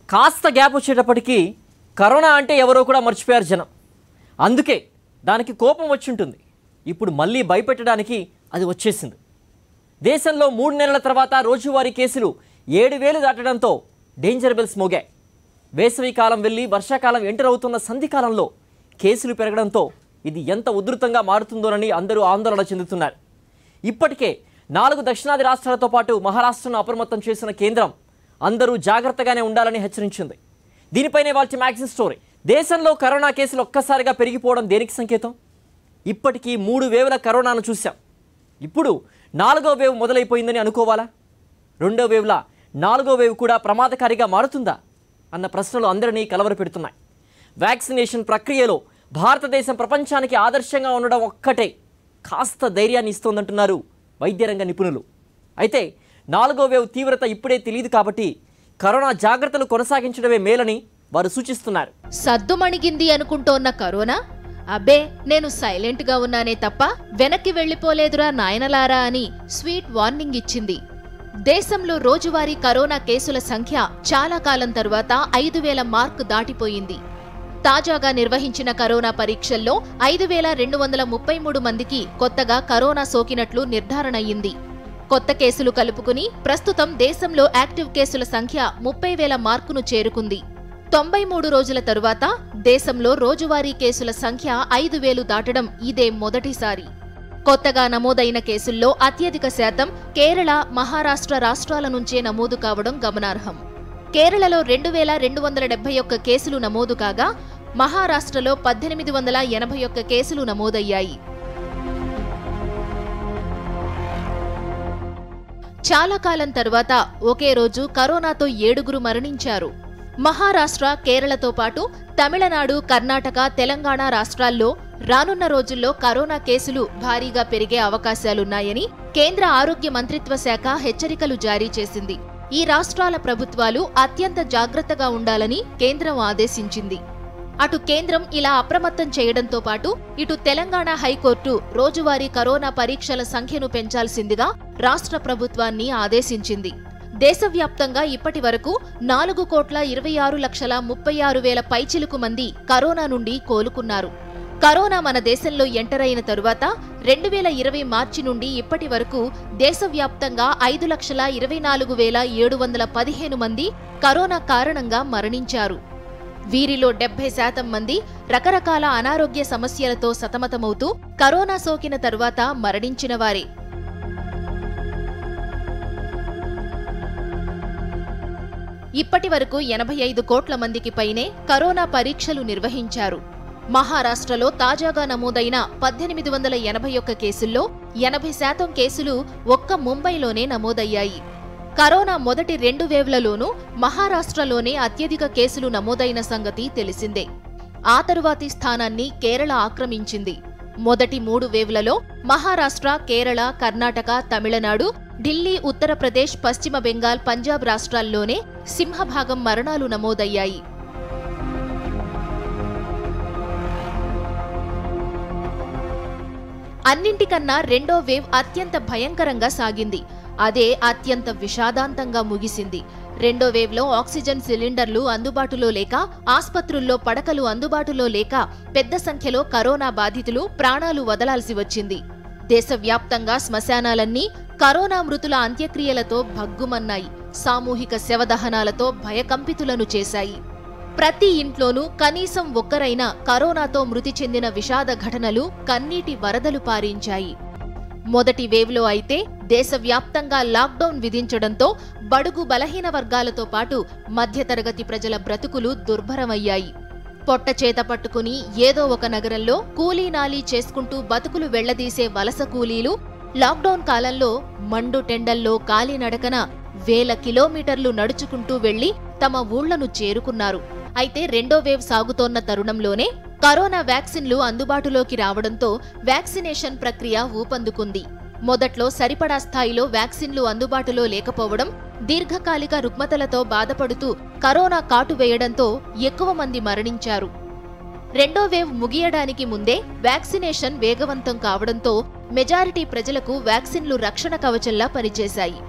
కాస్త గ్యాప్ వచ్చేటప్పటికి కరోనా అంటే ఎవరో కూడా మర్చిపోయారు జనం. అందుకే దానికి కోపం వచ్చి ఉంటుంది. ఇప్పుడు మళ్ళీ భయపెట్టడానికి అది వచ్చేసింది. దేశంలో 3 నెలల తర్వాత రోజువారీ కేసులు 7,000 దాటడంతో డేంజర్ బెల్స్ మోగాయి. వేసవి కాలం వెళ్ళి వర్షాకాలం ఎంటర్ అవుతున్న సంధికాలంలో కేసులు పెరగడంతో ఇది ఎంత ఉధృతంగా మారుతుందోనని అందరూ ఆందోళన చెందుతున్నారు. ఇప్పటికే 4 దక్షిణాది రాష్ట్రాలతో పాటు మహారాష్ట్రను అప్రమత్తం చేసిన కేంద్రం అందరూ జాగ్రత్తగానే ఉండాలని హెచ్చరించింది. దీనిపైనే వాళ్ళ మ్యాగజైన్ స్టోరీ. దేశంలో కరోనా కేసులు ఒక్కసారిగా పెరిగిపోవడం దేనికి సంకేతం? ఇప్పటికీ 3 వేవ్ల కరోనాను చూశాం. ఇప్పుడు 4వ వేవ్ మొదలైపోయిందని అనుకోవాలా? 2వ వేవ్ల 4వ వేవ్ కూడా ప్రమాదకారిగా మారుతుందా అన్న ప్రశ్నలు అందరినీ కలవరపెడుతున్నాయి. వ్యాక్సినేషన్ ప్రక్రియలో భారతదేశం ప్రపంచానికి ఆదర్శంగా ఉండడం ఒక్కటే కాస్త ధైర్యాన్ని ఇస్తోందంటున్నారు వైద్యరంగ నిపుణులు. అయితే 4వ వేవ్ తీవ్రత ఇప్పుడే తెలియదు కాబట్టి కరోనా జాగ్రత్తలు కొనసాగించడమే మేలని వారు సూచిస్తున్నారు. సద్దుమణిగింది అనుకుంటోన్న కరోనా అబ్బే నేను సైలెంట్గా ఉన్నానే తప్ప వెనక్కి వెళ్లిపోలేదురా నాయనలారా అని స్వీట్ వార్నింగ్ ఇచ్చింది. దేశంలో రోజువారీ కరోనా కేసుల సంఖ్య చాలా కాలం తరువాత 5,000 మార్క్ దాటిపోయింది. తాజాగా నిర్వహించిన కరోనా పరీక్షల్లో 5,233 మందికి కొత్తగా కరోనా సోకినట్లు నిర్ధారణ అయ్యింది. కొత్త కేసులు కలుపుకుని ప్రస్తుతం దేశంలో యాక్టివ్ కేసుల సంఖ్య 30,000 మార్కును చేరుకుంది. 93 రోజుల తరువాత దేశంలో రోజువారీ కేసుల సంఖ్య 5,000 దాటడం ఇదే మొదటిసారి. కొత్తగా నమోదైన కేసుల్లో అత్యధిక శాతం కేరళ, మహారాష్ట్ర రాష్ట్రాల నుంచే నమోదు కావడం గమనార్హం. కేరళలో 2,271 కేసులు నమోదు కాగా మహారాష్ట్రలో 1,881 కేసులు నమోదయ్యాయి. చాలా కాలం తర్వాత ఒకే రోజు కరోనాతో 7 మరణించారు. మహారాష్ట్ర, కేరళతో పాటు తమిళనాడు, కర్ణాటక, తెలంగాణ రాష్ట్రాల్లో రానున్న రోజుల్లో కరోనా కేసులు భారీగా పెరిగే అవకాశాలున్నాయని కేంద్ర ఆరోగ్య మంత్రిత్వ శాఖ హెచ్చరికలు జారీ చేసింది. ఈ రాష్ట్రాల ప్రభుత్వాలు అత్యంత జాగ్రత్తగా ఉండాలని కేంద్రం ఆదేశించింది. అటు కేంద్రం ఇలా అప్రమత్తం చేయడంతో పాటు ఇటు తెలంగాణ హైకోర్టు రోజువారీ కరోనా పరీక్షల సంఖ్యను పెంచాల్సిందిగా రాష్ట్ర ప్రభుత్వాన్ని ఆదేశించింది. దేశవ్యాప్తంగా ఇప్పటి వరకు 4,26,36,000 పైచిలుకు మంది కరోనా నుండి కోలుకున్నారు. కరోనా మన దేశంలో ఎంటర్ అయిన తరువాత 2020 మార్చి నుండి ఇప్పటి వరకు దేశవ్యాప్తంగా 5,24,715 మంది కరోనా కారణంగా మరణించారు. వీరిలో 70% మంది రకరకాల అనారోగ్య సమస్యలతో సతమతమవుతూ కరోనా సోకిన తరువాత మరణించిన వారే. ఇప్పటి వరకు 85 కోట్ల మందికి పైనే కరోనా పరీక్షలు నిర్వహించారు. మహారాష్ట్రలో తాజాగా నమోదైన 1,881 కేసుల్లో 80% కేసులు ఒక్క ముంబైలోనే నమోదయ్యాయి. కరోనా మొదటి 2 వేవ్లలోనూ మహారాష్ట్రలోనే అత్యధిక కేసులు నమోదైన సంగతి తెలిసిందే. ఆ తరువాతి స్థానాన్ని కేరళ ఆక్రమించింది. మొదటి 3 వేవ్లలో మహారాష్ట్ర, కేరళ, కర్ణాటక, తమిళనాడు, ఢిల్లీ, ఉత్తరప్రదేశ్, పశ్చిమ బెంగాల్, పంజాబ్ రాష్ట్రాల్లోనే సింహభాగం మరణాలు నమోదయ్యాయి. అన్నింటికన్నా 2వ వేవ్ అత్యంత భయంకరంగా సాగింది. అదే అత్యంత విషాదాంతంగా ముగిసింది. 2వ వేవ్లో ఆక్సిజన్ సిలిండర్లు అందుబాటులో లేక, ఆస్పత్రుల్లో పడకలు అందుబాటులో లేక పెద్ద సంఖ్యలో కరోనా బాధితులు ప్రాణాలు వదలాల్సి వచ్చింది. దేశవ్యాప్తంగా శ్మశానాలన్నీ కరోనా మృతుల అంత్యక్రియలతో భగ్గుమన్నాయి. సామూహిక శవదహనాలతో భయకంపితులను చేశాయి. ప్రతి ఇంట్లోనూ కనీసం ఒక్కరైనా కరోనాతో మృతి చెందిన విషాద ఘటనలు కన్నీటి వరదలు పారించాయి. మొదటి వేవ్లో అయితే దేశవ్యాప్తంగా లాక్డౌన్ విధించడంతో బడుగు బలహీన వర్గాలతో పాటు మధ్యతరగతి ప్రజల బ్రతుకులు దుర్భరమయ్యాయి. పొట్టచేత పట్టుకుని ఏదో ఒక నగరంలో కూలీనాలీ చేసుకుంటూ బతుకులు వెళ్లదీసే వలస కూలీలు లాక్డౌన్ కాలంలో మండు టెండల్లో కాలినడకన 1,000 కిలోమీటర్లు నడుచుకుంటూ వెళ్లి తమ ఊళ్లను చేరుకున్నారు. అయితే 2వ వేవ్ సాగుతోన్న తరుణంలోనే కరోనా వ్యాక్సిన్లు అందుబాటులోకి రావడంతో వ్యాక్సినేషన్ ప్రక్రియ ఊపందుకుంది. మొదట్లో సరిపడా స్థాయిలో వ్యాక్సిన్లు అందుబాటులో లేకపోవడం, దీర్ఘకాలిక రుగ్మతలతో బాధపడుతూ కరోనా కాటు వేయడంతో ఎక్కువ మంది మరణించారు. 2వ వేవ్ ముగియడానికి ముందే వ్యాక్సినేషన్ వేగవంతం కావడంతో మెజారిటీ ప్రజలకు వ్యాక్సిన్లు రక్షణ కవచంలా పనిచేశాయి.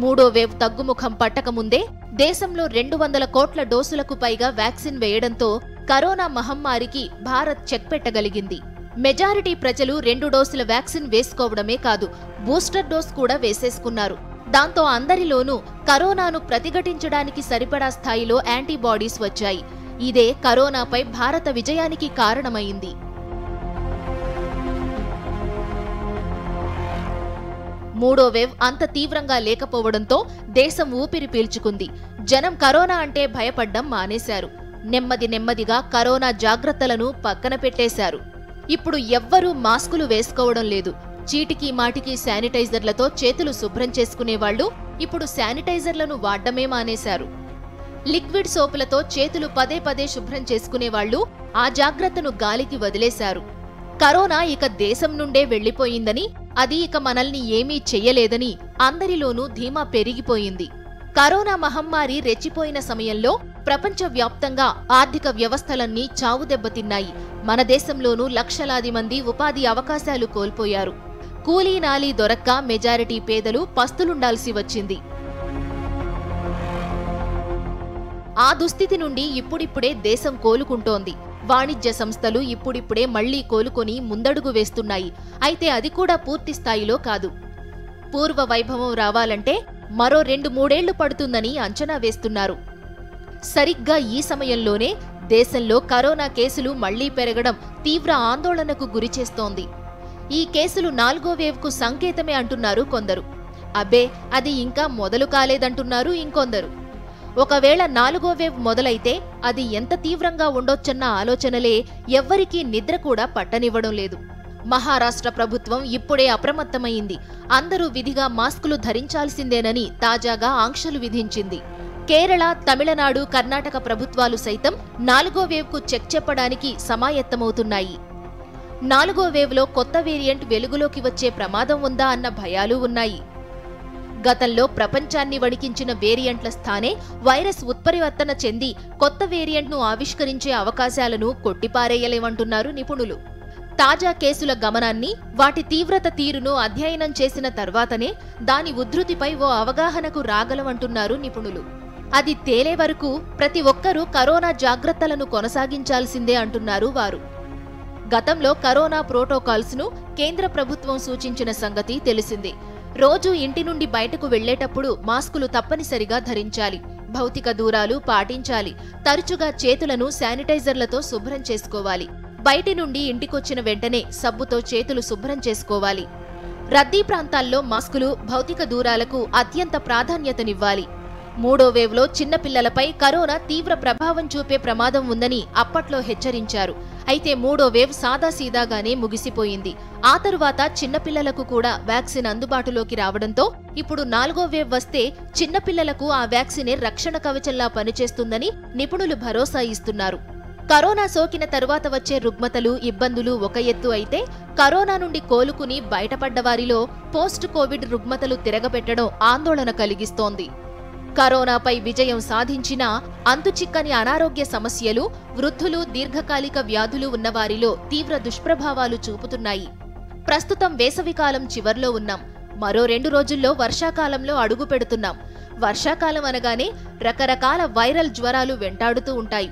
మూడో వేవ్ తగ్గుముఖం పట్టకముందే దేశంలో 200 కోట్ల డోసులకు పైగా వ్యాక్సిన్ వేయడంతో కరోనా మహమ్మారికి భారత్ చెక్ పెట్టగలిగింది. మెజారిటీ ప్రజలు 2 డోసుల వ్యాక్సిన్ వేసుకోవడమే కాదు, బూస్టర్ డోస్ కూడా వేసేసుకున్నారు. దాంతో అందరిలోనూ కరోనాను ప్రతిఘటించడానికి సరిపడా స్థాయిలో యాంటీబాడీస్ వచ్చాయి. ఇదే కరోనాపై భారత విజయానికి కారణమైంది. మూడో వేవ్ అంత తీవ్రంగా లేకపోవడంతో దేశం ఊపిరి పీల్చుకుంది. జనం కరోనా అంటే భయపడ్డం మానేశారు. నెమ్మదిగా కరోనా జాగ్రత్తలను పక్కన పెట్టేశారు. ఇప్పుడు ఎవ్వరూ మాస్కులు వేసుకోవడం లేదు. చీటికి మాటికి శానిటైజర్లతో చేతులు శుభ్రం చేసుకునేవాళ్లు ఇప్పుడు శానిటైజర్లను వాడడమే మానేశారు. లిక్విడ్ సోపులతో చేతులు పదే శుభ్రం చేసుకునేవాళ్లు ఆ జాగ్రత్తను గాలికి వదిలేశారు. కరోనా ఇక దేశం నుండే వెళ్లిపోయిందని, అది ఇక మనల్ని ఏమీ చెయ్యలేదని అందరిలోనూ ధీమా పెరిగిపోయింది. కరోనా మహమ్మారి రెచ్చిపోయిన సమయంలో ప్రపంచవ్యాప్తంగా ఆర్థిక వ్యవస్థలన్నీ చావుదెబ్బతిన్నాయి. మన దేశంలోనూ లక్షలాది మంది ఉపాధి అవకాశాలు కోల్పోయారు. కూలీ నాలీ దొరక్క మెజారిటీ పేదలు పస్తులుండాల్సి వచ్చింది. ఆ దుస్థితి నుండి ఇప్పుడిప్పుడే దేశం కోలుకుంటోంది. వాణిజ్య సంస్థలు ఇప్పుడిప్పుడే మళ్లీ కోలుకొని ముందడుగు వేస్తున్నాయి. అయితే అది కూడా పూర్తి స్థాయిలో కాదు. పూర్వ వైభవం రావాలంటే మరో 2-3 ఏళ్లు పడుతుందని అంచనా వేస్తున్నారు. సరిగ్గా ఈ సమయంలోనే దేశంలో కరోనా కేసులు మళ్లీ పెరగడం తీవ్ర ఆందోళనకు గురిచేస్తోంది. ఈ కేసులు 4వ వేవ్కు సంకేతమే అంటున్నారు కొందరు. అబ్బే, అది ఇంకా మొదలు కాలేదంటున్నారు ఇంకొందరు. ఒకవేళ 4వ వేవ్ మొదలైతే అది ఎంత తీవ్రంగా ఉండొచ్చన్న ఆలోచనలే ఎవ్వరికీ నిద్ర కూడా పట్టనివ్వడం లేదు. మహారాష్ట్ర ప్రభుత్వం ఇప్పుడే అప్రమత్తమైంది. అందరూ విధిగా మాస్కులు ధరించాల్సిందేనని తాజాగా ఆంక్షలు విధించింది. కేరళ, తమిళనాడు, కర్ణాటక ప్రభుత్వాలు సైతం 4వ వేవ్కు చెక్ చెప్పడానికి సమాయత్తమవుతున్నాయి. 4వ వేవ్లో కొత్త వేరియంట్ వెలుగులోకి వచ్చే ప్రమాదం ఉందా అన్న భయాలు ఉన్నాయి. గతంలో ప్రపంచాన్ని వణికించిన వేరియంట్ల స్థానే వైరస్ ఉత్పరివర్తన చెంది కొత్త వేరియంట్ను ఆవిష్కరించే అవకాశాలను కొట్టిపారేయలేమంటున్నారు నిపుణులు. తాజా కేసుల గమనాన్ని, వాటి తీవ్రత తీరును అధ్యయనం చేసిన తర్వాతనే దాని ఉధృతిపై ఓ అవగాహనకు రాగలమంటున్నారు నిపుణులు. అది తేలే వరకు ప్రతి ఒక్కరూ కరోనా జాగ్రత్తలను కొనసాగించాల్సిందే అంటున్నారు వారు. గతంలో కరోనా ప్రోటోకాల్స్ను కేంద్ర ప్రభుత్వం సూచించిన సంగతి తెలిసిందే. రోజూ ఇంటి నుండి బయటకు వెళ్లేటప్పుడు మాస్కులు తప్పనిసరిగా ధరించాలి. భౌతిక దూరాలు పాటించాలి. తరచుగా చేతులను శానిటైజర్లతో శుభ్రం చేసుకోవాలి. బయటి నుండి ఇంటికొచ్చిన వెంటనే సబ్బుతో చేతులు శుభ్రం చేసుకోవాలి. రద్దీ ప్రాంతాల్లో మాస్కులు, భౌతిక దూరాలకు అత్యంత ప్రాధాన్యతనివ్వాలి. మూడో వేవ్లో చిన్నపిల్లలపై కరోనా తీవ్ర ప్రభావం చూపే ప్రమాదం ఉందని అప్పట్లో హెచ్చరించారు. అయితే మూడో వేవ్ సాదాసీదాగానే ముగిసిపోయింది. ఆ తరువాత చిన్నపిల్లలకు కూడా వ్యాక్సిన్ అందుబాటులోకి రావడంతో ఇప్పుడు 4వ వేవ్ వస్తే చిన్నపిల్లలకు ఆ వ్యాక్సినే రక్షణ కవచంలా పనిచేస్తుందని నిపుణులు భరోసా ఇస్తున్నారు. కరోనా సోకిన తరువాత వచ్చే రుగ్మతలు, ఇబ్బందులు ఒక ఎత్తు అయితే, కరోనా నుండి కోలుకుని బయటపడ్డవారిలో పోస్ట్ కోవిడ్ రుగ్మతలు తిరగబెట్టడం ఆందోళన కలిగిస్తోంది. కరోనాపై విజయం సాధించినా అంతుచిక్కని అనారోగ్య సమస్యలు, వృద్ధులు, దీర్ఘకాలిక వ్యాధులు ఉన్నవారిలో తీవ్ర దుష్ప్రభావాలు చూపుతున్నాయి. ప్రస్తుతం వేసవికాలం చివర్లో ఉన్నాం. మరో 2 రోజుల్లో వర్షాకాలంలో అడుగు పెడుతున్నాం. వర్షాకాలం అనగానే రకరకాల వైరల్ జ్వరాలు వెంటాడుతూ ఉంటాయి.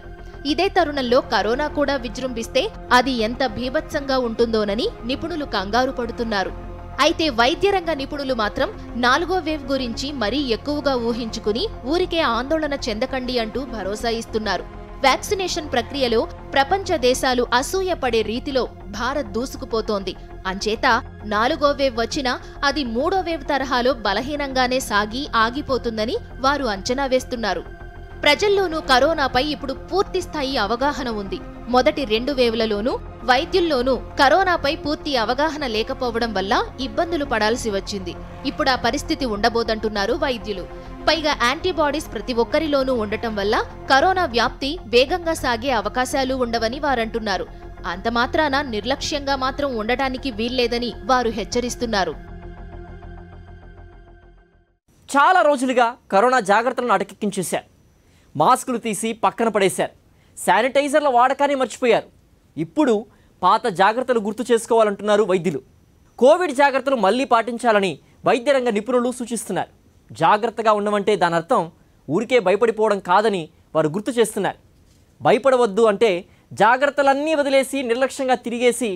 ఇదే తరుణంలో కరోనా కూడా విజృంభిస్తే అది ఎంత భీభత్సంగా ఉంటుందోనని నిపుణులు కంగారు పడుతున్నారు. అయితే వైద్యరంగ నిపుణులు మాత్రం 4వ వేవ్ గురించి మరీ ఎక్కువగా ఊహించుకుని ఊరికే ఆందోళన చెందకండి అంటూ భరోసా ఇస్తున్నారు. వ్యాక్సినేషన్ ప్రక్రియలో ప్రపంచ దేశాలు అసూయపడే రీతిలో భారత్ దూసుకుపోతోంది. అంచేత 4వ వేవ్ వచ్చినా అది 3వ వేవ్ తరహాలో బలహీనంగానే సాగి ఆగిపోతుందని వారు అంచనా వేస్తున్నారు. ప్రజల్లోనూ కరోనాపై ఇప్పుడు పూర్తి స్థాయి అవగాహన ఉంది. మొదటి 2 వేవ్లలోనూ వైద్యుల్లోనూ కరోనాపై పూర్తి అవగాహన లేకపోవడం వల్ల ఇబ్బందులు పడాల్సి వచ్చింది. ఇప్పుడు ఆ పరిస్థితి ఉండబోదంటున్నారు వైద్యులు. పైగా యాంటీబాడీస్ ప్రతి ఒక్కరిలోనూ ఉండటం వల్ల కరోనా వ్యాప్తి వేగంగా సాగే అవకాశాలు ఉండవని వారంటున్నారు. అంతమాత్రాన నిర్లక్ష్యంగా మాత్రం ఉండటానికి వీల్లేదని వారు హెచ్చరిస్తున్నారు. చాలా రోజులుగా కరోనా జాగ్రత్తలను అటకెక్కించేశారు. మాస్కులు తీసి పక్కన పడేశారు. శానిటైజర్ల వాడకాన్ని మర్చిపోయారు. ఇప్పుడు పాత జాగ్రత్తలు గుర్తు చేసుకోవాలంటున్నారు వైద్యులు. కోవిడ్ జాగ్రత్తలు మళ్లీ పాటించాలని వైద్యరంగ నిపుణులు సూచిస్తున్నారు. జాగ్రత్తగా ఉండమంటే దాని అర్థం ఊరికే భయపడిపోవడం కాదని వారు గుర్తు చేస్తున్నారు. భయపడవద్దు అంటే జాగ్రత్తలన్నీ వదిలేసి నిర్లక్ష్యంగా తిరిగేసి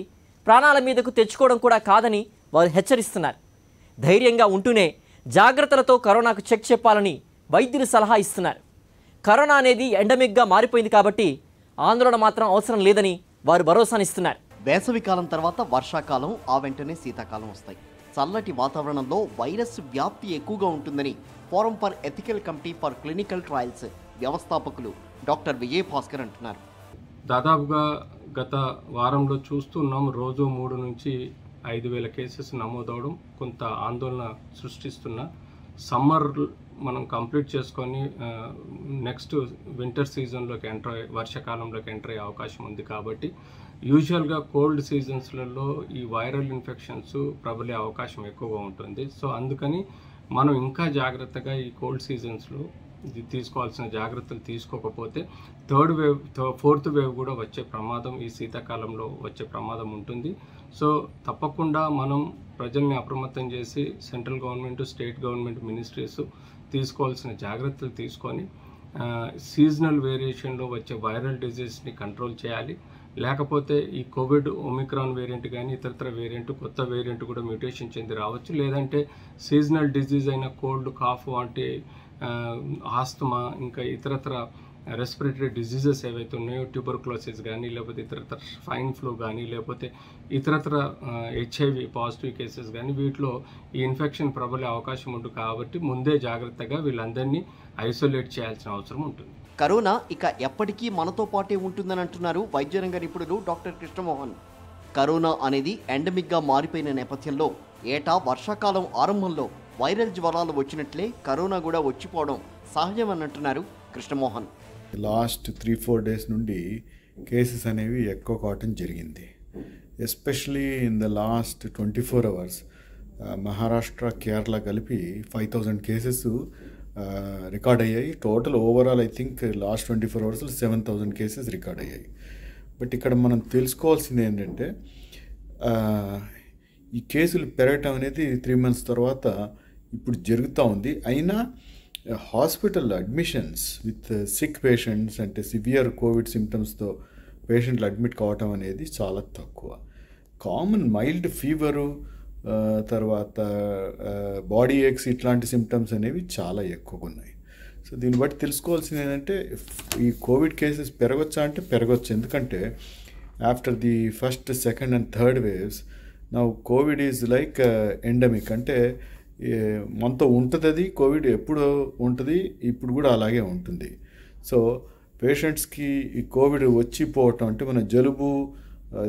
ప్రాణాల మీదకు తెచ్చుకోవడం కూడా కాదని వారు హెచ్చరిస్తున్నారు. ధైర్యంగా ఉంటూనే జాగ్రత్తలతో కరోనాకు చెక్ చెప్పాలని వైద్యులు సలహా ఇస్తున్నారు. కరోనా అనేది ఎండమిక్గా మారిపోయింది కాబట్టి ఆందోళన మాత్రం అవసరం లేదని వారు భరోసానిస్తున్నారు. వేసవికాలం తర్వాత వర్షాకాలం, ఆ వెంటనే శీతాకాలం వస్తాయి. చల్లటి వాతావరణంలో వైరస్ వ్యాప్తి ఎక్కువగా ఉంటుందని forum for ethical committee for clinical trials వ్యవస్థాపకులు డాక్టర్ విజయ్ భాస్కర్ అంటున్నారు. దాదాపుగా గత వారంలో చూస్తున్నాం, రోజు 3 నుంచి 5,000 కేసెస్ నమోదవడం కొంత ఆందోళన సృష్టిస్తున్న. సమ్మర్ మనం కంప్లీట్ చేసుకొని నెక్స్ట్ వింటర్ సీజన్లోకి వర్షాకాలంలోకి ఎంటర్ అయ్యే అవకాశం ఉంది. కాబట్టి యూజువల్గా కోల్డ్ సీజన్స్లలో ఈ వైరల్ ఇన్ఫెక్షన్స్ ప్రబలే అవకాశం ఎక్కువగా ఉంటుంది. సో అందుకని మనం ఇంకా జాగ్రత్తగా ఈ కోల్డ్ సీజన్స్లో తీసుకోవాల్సిన జాగ్రత్తలు తీసుకోకపోతే థర్డ్ వేవ్, ఫోర్త్ వేవ్ కూడా వచ్చే ప్రమాదం, ఈ శీతాకాలంలో వచ్చే ప్రమాదం ఉంటుంది. సో తప్పకుండా మనం ప్రజల్ని అప్రమత్తం చేసి central government, state government ministries తీసుకోవాల్సిన జాగ్రత్తలు తీసుకొని సీజనల్ వేరియేషన్లో వచ్చే వైరల్ డిజీజ్ని కంట్రోల్ చేయాలి. లేకపోతే ఈ కోవిడ్ ఒమిక్రాన్ వేరియంట్ కానీ ఇతరత్ర వేరియంట్, కొత్త వేరియంట్ కూడా మ్యూటేషన్ చెంది రావచ్చు. లేదంటే సీజనల్ డిజీజ్ అయిన కోల్డ్, కాఫ్ వంటి ఆస్తమా, ఇంకా ఇతరత్ర రెస్పిరేటరీ డిజీజెస్ ఏవైతే ఉన్నాయో, ట్యూబర్క్లోసిస్ కానీ, లేకపోతే ఇతరత్ర స్వైన్ ఫ్లూ కానీ, లేకపోతే ఇతరత్ర HIV పాజిటివ్ కేసెస్ కానీ, వీటిలో ఈ ఇన్ఫెక్షన్ ప్రబలే అవకాశం ఉంటుంది. కాబట్టి ముందే జాగ్రత్తగా వీళ్ళందరినీ ఐసోలేట్ చేయాల్సిన అవసరం ఉంటుంది. కరోనా ఇక ఎప్పటికీ మనతో పాటే ఉంటుందని అంటున్నారు వైద్యరంగ నిపుణులు డాక్టర్ కృష్ణమోహన్. కరోనా అనేది ఎండమిక్గా మారిపోయిన నేపథ్యంలో ఏటా వర్షాకాలం ఆరంభంలో వైరల్ జ్వరాలు వచ్చినట్లే కరోనా కూడా వచ్చిపోవడం సహజమని అంటున్నారు కృష్ణమోహన్. లాస్ట్ 3-4 డేస్ నుండి కేసెస్ అనేవి ఎక్కువ కావటం జరిగింది. Especially in the last 24 hours Maharashtra, Kerala కలిపి 5,000 కేసెస్ రికార్డ్ అయ్యాయి. Total overall I think last 24 అవర్స్లో 7,000 కేసెస్ రికార్డ్ అయ్యాయి. బట్ ఇక్కడ మనం తెలుసుకోవాల్సింది ఏంటంటే ఈ కేసులు పెరగటం అనేది 3 months తర్వాత ఇప్పుడు జరుగుతూ ఉంది. అయినా hospital admissions with sick patients, అంటే సివియర్ కోవిడ్ సిమ్టమ్స్తో పేషెంట్లు అడ్మిట్ కావటం అనేది చాలా తక్కువ. కామన్ మైల్డ్ ఫీవరు, తర్వాత బాడీ ఏక్స్, ఇట్లాంటి సిమ్టమ్స్ అనేవి చాలా ఎక్కువగా ఉన్నాయి. సో దీన్ని బట్టి తెలుసుకోవాల్సింది ఏంటంటే ఈ కోవిడ్ కేసెస్ పెరగచ్చా అంటే పెరగచ్చు. ఎందుకంటే after the first, second and third waves now Covid is like endemic. అంటే మనతో ఉంటుంది, అది కోవిడ్ ఎప్పుడు ఉంటుంది, ఇప్పుడు కూడా అలాగే ఉంటుంది. సో పేషెంట్స్కి ఈ కోవిడ్ వచ్చిపోవటం అంటే మన జలుబు,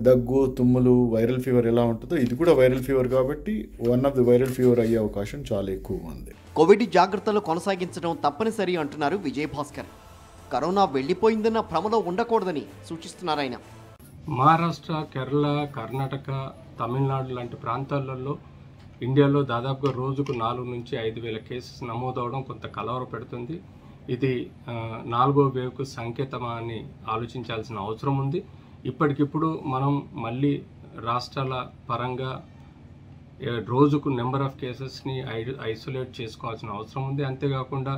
దగ్గు, తుమ్ములు, వైరల్ ఫీవర్ ఎలా ఉంటుందో ఇది కూడా వైరల్ ఫీవర్ కాబట్టి one of the viral fever అయ్యే అవకాశం చాలా ఎక్కువగా ఉంది. కోవిడ్ జాగ్రత్తలు కొనసాగించడం తప్పనిసరి అంటున్నారు విజయ్ భాస్కర్. కరోనా వెళ్ళిపోయిందన్న భ్రమలో ఉండకూడదని సూచిస్తున్నారు ఆయన. మహారాష్ట్ర, కేరళ, కర్ణాటక, తమిళనాడు లాంటి ప్రాంతాలలో ఇండియాలో దాదాపుగా రోజుకు 4 నుంచి 5,000 కేసెస్ నమోదవడం కొంత కలవర పెడుతుంది. ఇది 4వ వేవ్కు సంకేతమా అని ఆలోచించాల్సిన అవసరం ఉంది. ఇప్పటికిప్పుడు మనం మళ్ళీ రాష్ట్రాల పరంగా రోజుకు నెంబర్ ఆఫ్ కేసెస్ని ఐసోలేట్ చేసుకోవాల్సిన అవసరం ఉంది. అంతేకాకుండా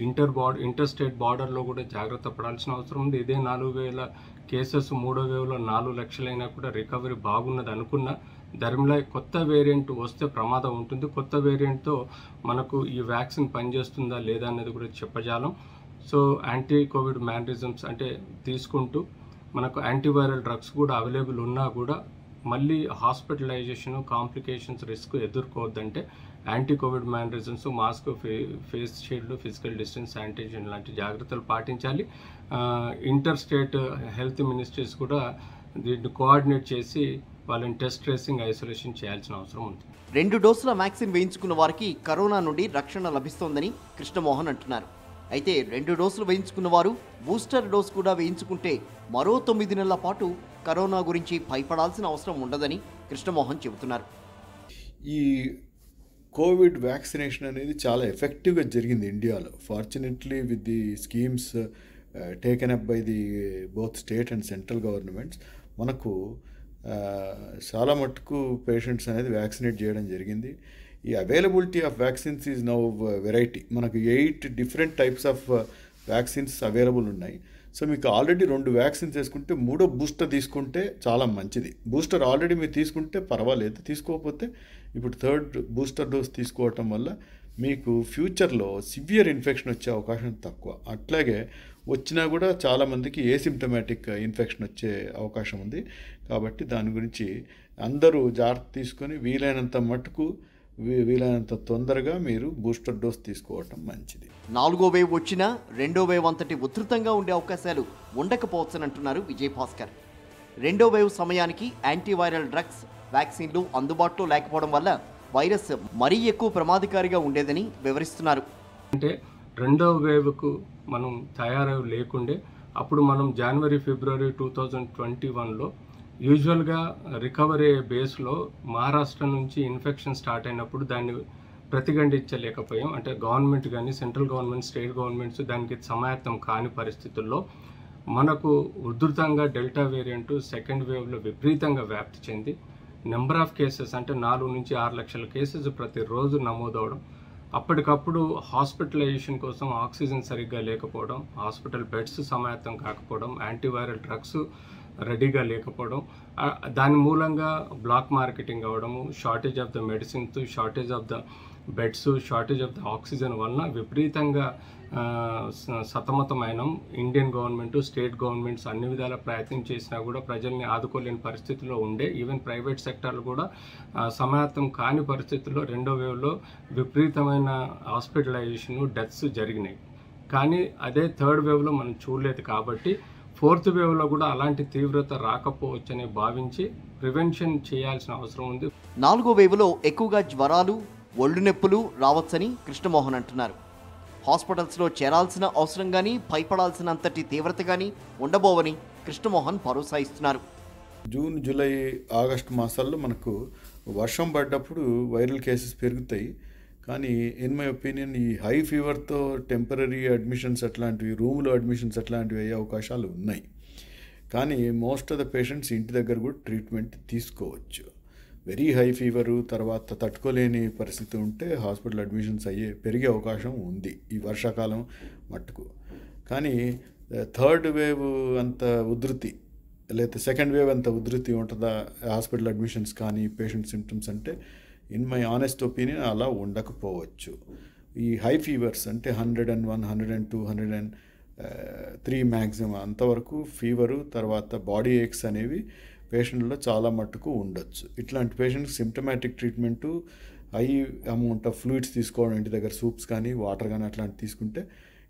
ఇంటర్ స్టేట్ బార్డర్లో కూడా జాగ్రత్త పడాల్సిన అవసరం ఉంది. ఇదే 4,000 కేసెస్ 3వ వేవ్లో 4 లక్షలైనా కూడా రికవరీ బాగున్నది అనుకున్న ధర్మిలా కొత్త వేరియంట్ వస్తే ప్రమాదం ఉంటుంది. కొత్త వేరియంట్తో మనకు ఈ వ్యాక్సిన్ పనిచేస్తుందా లేదా అనేది కూడా చెప్పజాలం. సో యాంటీ కోవిడ్ మేనరిజమ్స్ అంటే తీసుకుంటూ మనకు యాంటీవైరల్ డ్రగ్స్ కూడా అవైలబుల్ ఉన్నా కూడా మళ్ళీ హాస్పిటలైజేషన్, కాంప్లికేషన్స్ రిస్క్ ఎదుర్కోవద్దంటే anti covid mannerisms, mask, face shield, physical distance, sanitisation లాంటి జాగ్రత్తలు పాటించాలి. ఇంటర్ స్టేట్ హెల్త్ మినిస్ట్రీస్ కూడా దీన్ని కోఆర్డినేట్ చేసి వాళ్ళని టెస్ట్, ట్రేసింగ్, ఐసోలేషన్ చేయాల్సిన అవసరం ఉంది. 2 డోసుల వ్యాక్సిన్ వేయించుకున్న వారికి కరోనా నుండి రక్షణ లభిస్తోందని కృష్ణమోహన్ అంటున్నారు. అయితే 2 డోసులు వేయించుకున్న వారు బూస్టర్ డోస్ కూడా వేయించుకుంటే మరో 9 నెలల పాటు కరోనా గురించి భయపడాల్సిన అవసరం ఉండదని కృష్ణమోహన్ చెబుతున్నారు. ఈ కోవిడ్ వ్యాక్సినేషన్ అనేది చాలా ఎఫెక్టివ్గా జరిగింది ఇండియాలో. Fortunately with the schemes taken up by the both state and central governments మనకు చాలా మటుకు పేషెంట్స్ అనేది వ్యాక్సినేట్ చేయడం జరిగింది. ఈ availability of vaccines is now variety. మనకు 8 different types of vaccines available ఉన్నాయి. సో మీకు ఆల్రెడీ 2 వ్యాక్సిన్స్ వేసుకుంటే 3వ బూస్టర్ తీసుకుంటే చాలా మంచిది. బూస్టర్ ఆల్రెడీ మీరు తీసుకుంటే పర్వాలేదు, తీసుకోకపోతే ఇప్పుడు 3rd బూస్టర్ డోస్ తీసుకోవటం వల్ల మీకు ఫ్యూచర్లో సివియర్ ఇన్ఫెక్షన్ వచ్చే అవకాశం తక్కువ. అట్లాగే వచ్చినా కూడా చాలామందికి ఏసిమ్టమాటిక్ ఇన్ఫెక్షన్ వచ్చే అవకాశం ఉంది. కాబట్టి దాని గురించి అందరూ జాగ్రత్త తీసుకొని వీలైనంత మటుకు వీలైనంత తొందరగా మీరు బూస్టర్ డోస్ తీసుకోవటం మంచిది. 4వ వేవ్ వచ్చినా 2వ వేవ్ అంతటి ఉధృతంగా ఉండే అవకాశాలు ఉండకపోవచ్చనంటున్నారు విజయభాస్కర్. 2వ వేవ్ సమయానికి యాంటీవైరల్ డ్రగ్స్, వ్యాక్సిన్లు అందుబాటులో లేకపోవడం వల్ల వైరస్ మరీ ఎక్కువ ప్రమాదకారిగా ఉండేదని వివరిస్తున్నారు. అంటే 2వ వేవ్కు మనం తయారై లేకుండే అప్పుడు మనం జనవరి ఫిబ్రవరి 2021లో యూజువల్గా రికవరీ బేస్లో మహారాష్ట్ర నుంచి ఇన్ఫెక్షన్ స్టార్ట్ అయినప్పుడు దాన్ని ప్రతిఘటించలేకపోయాం. అంటే గవర్నమెంట్ కానీ సెంట్రల్ గవర్నమెంట్, స్టేట్ గవర్నమెంట్స్ దానికి సమాయత్తం కాని పరిస్థితుల్లో మనకు ఉధృతంగా డెల్టా వేరియంట్ 2nd వేవ్లో విపరీతంగా వ్యాప్తి చెంది నెంబర్ ఆఫ్ కేసెస్ అంటే 4 నుంచి 6 లక్షల కేసెస్ ప్రతిరోజు నమోదవడం, అప్పటికప్పుడు హాస్పిటలైజేషన్ కోసం ఆక్సిజన్ సరిగ్గా లేకపోవడం, హాస్పిటల్ బెడ్స్ సమాయత్తం కాకపోవడం, యాంటీవైరల్ డ్రగ్స్ రెడీగా లేకపోవడం, దాని మూలంగా బ్లాక్ మార్కెటింగ్ అవ్వడము, shortage of the medicines, shortage of the beds, shortage of the oxygen వలన విపరీతంగా సతమతమైన ఇండియన్ గవర్నమెంట్, స్టేట్ గవర్నమెంట్స్ అన్ని విధాల ప్రయత్నం చేసినా కూడా ప్రజల్ని ఆదుకోలేని పరిస్థితిలో ఉండే. ఈవెన్ ప్రైవేట్ సెక్టార్లు కూడా సమాయత్తం కాని పరిస్థితుల్లో 2వ వేవ్లో విపరీతమైన హాస్పిటలైజేషన్, డెత్స్ జరిగినాయి. కానీ అదే 3rd వేవ్లో మనం చూడలేదు. కాబట్టి 4th వేవ్లో కూడా అలాంటి తీవ్రత రాకపోవచ్చని భావించి ప్రివెన్షన్ చేయాల్సిన అవసరం ఉంది. 4వ వేవ్లో ఎక్కువగా జ్వరాలు, ఒళ్ళు నొప్పులు రావచ్చని కృష్ణమోహన్ అంటున్నారు. హాస్పిటల్స్లో చేరాల్సిన అవసరం కానీ భయపడాల్సినంతటి తీవ్రత కానీ ఉండబోవని కృష్ణమోహన్ భరోసా ఇస్తున్నారు. జూన్, జూలై, ఆగస్టు మాసాల్లో మనకు వర్షం పడ్డప్పుడు వైరల్ కేసెస్ పెరుగుతాయి. కానీ ఇన్ మై ఒపీనియన్ ఈ హై ఫీవర్తో టెంపరీ అడ్మిషన్స్ అట్లాంటివి, రూమ్లో అడ్మిషన్స్ అట్లాంటివి అయ్యే అవకాశాలు ఉన్నాయి. కానీ మోస్ట్ ఆఫ్ ద పేషెంట్స్ ఇంటి దగ్గర కూడా ట్రీట్మెంట్ తీసుకోవచ్చు. వెరీ హై ఫీవరు తర్వాత తట్టుకోలేని పరిస్థితి ఉంటే హాస్పిటల్ అడ్మిషన్స్ పెరిగే అవకాశం ఉంది ఈ వర్షాకాలం మట్టుకు. కానీ 3rd వేవ్ అంత ఉధృతి లేకపోతే 2nd వేవ్ అంత ఉధృతి ఉంటుందా హాస్పిటల్ అడ్మిషన్స్ కానీ పేషెంట్ సిమ్టమ్స్ అంటే ఇన్ మై ఆనెస్ట్ ఒపీనియన్ అలా ఉండకపోవచ్చు. ఈ హై ఫీవర్స్ అంటే 101, 102, 103 మ్యాక్సిమం అంతవరకు ఫీవరు తర్వాత బాడీ ఏక్స్ అనేవి పేషెంట్లో చాలా మట్టుకు ఉండొచ్చు. ఇట్లాంటి పేషెంట్కి symptomatic treatment, high amount of fluids తీసుకోవడం, ఇంటి దగ్గర సూప్స్ కానీ వాటర్ కానీ అట్లాంటివి తీసుకుంటే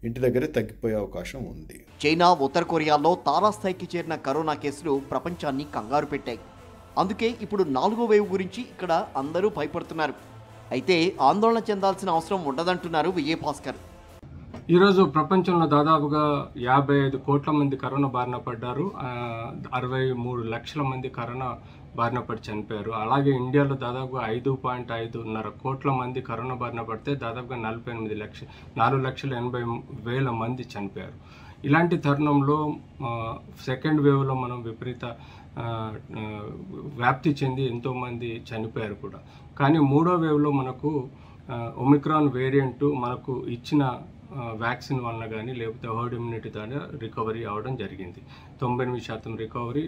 ఇంటి దగ్గరే తగ్గిపోయే అవకాశం ఉంది. చైనా, ఉత్తర కొరియాలో తారాస్థాయికి చేరిన కరోనా కేసులు ప్రపంచాన్ని కంగారు పెట్టాయి. అందుకే ఇప్పుడు 4వ వేవ్ గురించి ఇక్కడ అందరూ భయపడుతున్నారు. అయితే ఆందోళన చెందాల్సిన అవసరం ఉండదంటున్నారు విజయభాస్కర్. ఈరోజు ప్రపంచంలో దాదాపుగా 55 కోట్ల మంది కరోనా బారిన పడ్డారు, 63 లక్షల మంది కరోనా బారిన పడి చనిపోయారు. అలాగే ఇండియాలో దాదాపుగా 5.5 కోట్ల మంది కరోనా బారిన పడితే దాదాపుగా 4,80,000 మంది చనిపోయారు. ఇలాంటి తరుణంలో 2nd వేవ్లో మనం విపరీత వ్యాప్తి చెంది ఎంతోమంది చనిపోయారు కూడా. కానీ 3వ వేవ్లో మనకు ఒమిక్రాన్ వేరియంట్ మనకు ఇచ్చిన వ్యాక్సిన్ వలన కానీ లేకపోతే హర్డ్ ఇమ్యూనిటీ ద్వారా రికవరీ అవ్వడం జరిగింది. 98% రికవరీ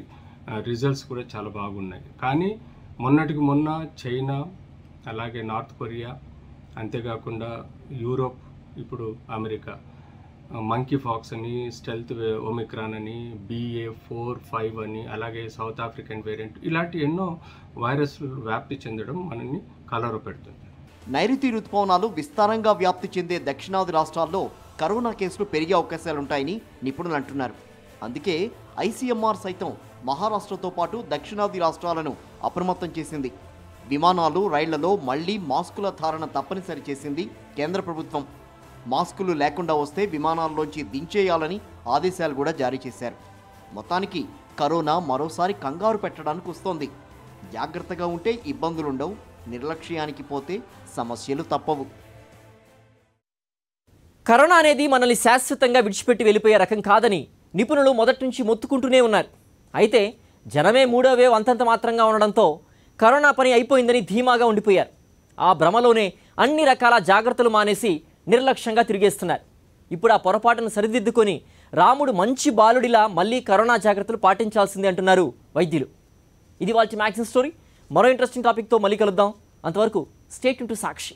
రిజల్ట్స్ కూడా చాలా బాగున్నాయి. కానీ మొన్నటికి మొన్న చైనా, అలాగే నార్త్ కొరియా, అంతేకాకుండా యూరోప్, ఇప్పుడు అమెరికా మంకీ ఫాక్స్ అని, స్టెల్త్ ఒమిక్రాన్ అని, BA.4-5 అని, అలాగే సౌత్ ఆఫ్రికన్ వేరియంట్, ఇలాంటి ఎన్నో వైరస్లు వ్యాప్తి చెందడం మనల్ని కలవరపెడుతుంది. నైరుతి రుతుపవనాలు విస్తారంగా వ్యాప్తి చెందే దక్షిణాది రాష్ట్రాల్లో కరోనా కేసులు పెరిగే అవకాశాలుంటాయని నిపుణులు అంటున్నారు. అందుకే ICMR సైతం మహారాష్ట్రతో పాటు దక్షిణాది రాష్ట్రాలను అప్రమత్తం చేసింది. విమానాలు, రైళ్లలో మళ్లీ మాస్కుల ధారణ తప్పనిసరి చేసింది కేంద్ర ప్రభుత్వం. మాస్కులు లేకుండా వస్తే విమానాల్లోంచి దించేయాలని ఆదేశాలు కూడా జారీ చేశారు. మొత్తానికి కరోనా మరోసారి కంగారు పెట్టడానికి వస్తోంది. జాగ్రత్తగా ఉంటే ఇబ్బందులుండవు, నిర్లక్ష్యానికి పోతే సమస్యలు తప్పవు. కరోనా అనేది మనల్ని శాశ్వతంగా విడిచిపెట్టి వెళ్ళిపోయే రకం కాదని నిపుణులు మొదటి నుంచి మొత్తుకుంటూనే ఉన్నారు. అయితే జనమే 3వ వేవ్ అంతంత మాత్రంగా ఉండడంతో కరోనా పని అయిపోయిందని ధీమాగా ఉండిపోయారు. ఆ భ్రమలోనే అన్ని రకాల జాగ్రత్తలు మానేసి నిర్లక్ష్యంగా తిరిగేస్తున్నారు. ఇప్పుడు ఆ పొరపాటును సరిదిద్దుకొని రాముడు మంచి బాలుడిలా మళ్ళీ కరోనా జాగ్రత్తలు పాటించాల్సిందే అంటున్నారు వైద్యులు. ఇది వాళ్ళ మ్యాక్సిన్ స్టోరీ. మరో ఇంట్రెస్టింగ్ టాపిక్తో మళ్ళీ కలుద్దాం. అంతవరకు స్టే ట్యూన్ టు సాక్షి.